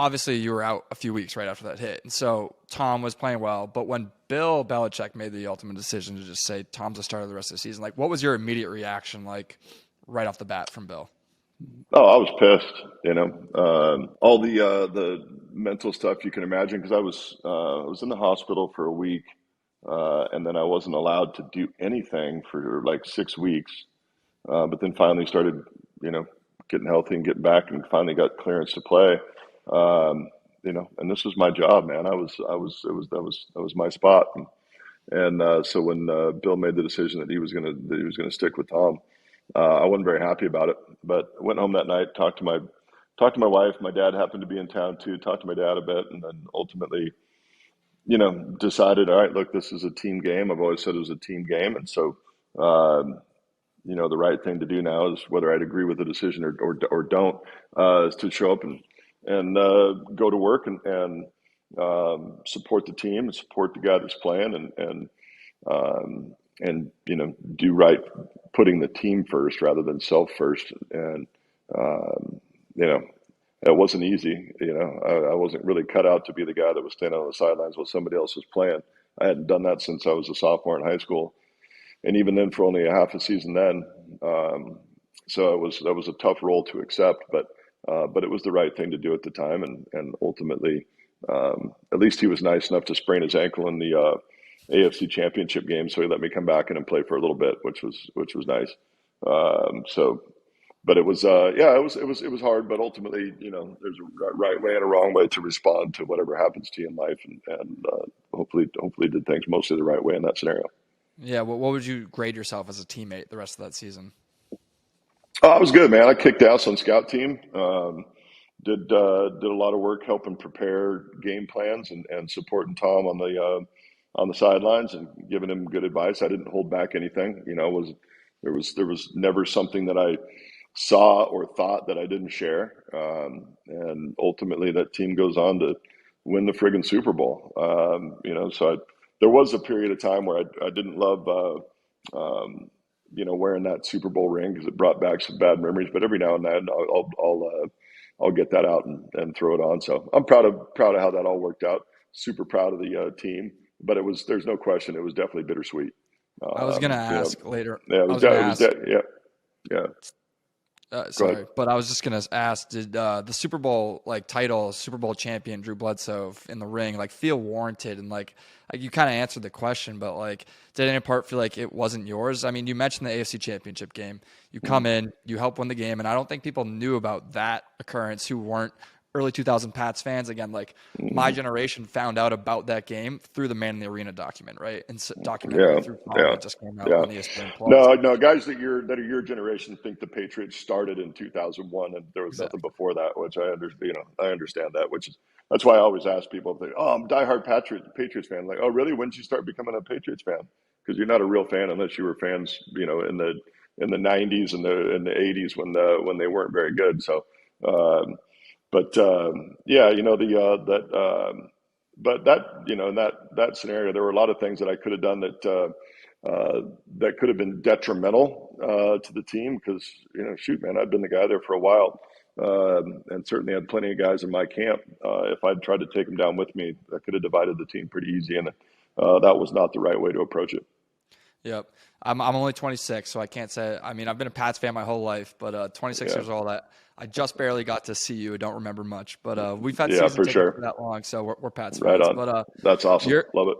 obviously you were out a few weeks right after that hit. And so Tom was playing well. But when Bill Belichick made the ultimate decision to just say Tom's the starter of the rest of the season, like, what was your immediate reaction, like, right off the bat from Bill? Oh, I was pissed. All the mental stuff you can imagine because I was in the hospital for a week, and then I wasn't allowed to do anything for like 6 weeks. But then finally started, you know, getting healthy and getting back, and finally got clearance to play. And this was my job, man. That was my spot. And so when Bill made the decision that he was gonna stick with Tom, I wasn't very happy about it. But I went home that night, talked to my wife. My dad happened to be in town too. Talked to my dad a bit, and then ultimately, decided, all right, look, this is a team game. I've always said it was a team game, and so. The right thing to do now is whether I'd agree with the decision or don't, is to show up and go to work and support the team and support the guy that's playing and do right, putting the team first rather than self first. And um, you know it wasn't easy. I wasn't really cut out to be the guy that was standing on the sidelines while somebody else was playing. I hadn't done that since I was a sophomore in high school, and even then for only a half a season then. So that was a tough role to accept, but it was the right thing to do at the time, and ultimately, at least he was nice enough to sprain his ankle in the AFC Championship game, so he let me come back in and play for a little bit, which was nice. So, but it was it was hard, but ultimately, there's a right way and a wrong way to respond to whatever happens to you in life, and hopefully did things mostly the right way in that scenario. Yeah, what would you grade yourself as a teammate the rest of that season? Oh, I was good, man. I kicked ass on scout team. Did a lot of work helping prepare game plans and supporting Tom on the sidelines and giving him good advice. I didn't hold back anything. There was never something that I saw or thought that I didn't share. And ultimately, that team goes on to win the friggin' Super Bowl. There was a period of time where I didn't love. Wearing that Super Bowl ring because it brought back some bad memories. But every now and then, I'll get that out and throw it on. So I'm proud of how that all worked out. Super proud of the team. But there's no question, it was definitely bittersweet. I was gonna ask later. Yeah, I was gonna yeah, yeah. Go ahead. sorry, but I was just gonna ask: did the Super Bowl title, Super Bowl champion Drew Bledsoe in the ring feel warranted? And you kind of answered the question, but did any part feel like it wasn't yours? I mean, you mentioned the AFC Championship game. You come in, you help win the game, and I don't think people knew about that occurrence who weren't early 2000 Pats fans. Again, my generation found out about that game through the Man in the Arena document, and documentary Yeah, through Tom yeah, that just came out yeah. on ESPN Plus. No, no, guys that are your generation think the Patriots started in 2001 and there was nothing Exactly. before that, which I understand. I understand that, that's why I always ask people if they, oh, I'm a diehard Patriots fan. Like, oh, really? When did you start becoming a Patriots fan? Because you're not a real fan unless you were fans, in the 90s and the 80s when they weren't very good. So, um, but yeah, but in that scenario, there were a lot of things that I could have done that could have been detrimental to the team because shoot, man, I'd been the guy there for a while, and certainly had plenty of guys in my camp. If I'd tried to take them down with me, I could have divided the team pretty easy, and that was not the right way to approach it. Yep. I'm only 26, so I can't say. I mean, I've been a Pats fan my whole life, but 26 Yeah, years old, I just barely got to see you. I don't remember much, but we've had yeah, season for tickets for sure. that long, so we're Pats Right fans. on. But That's awesome. you're Love it.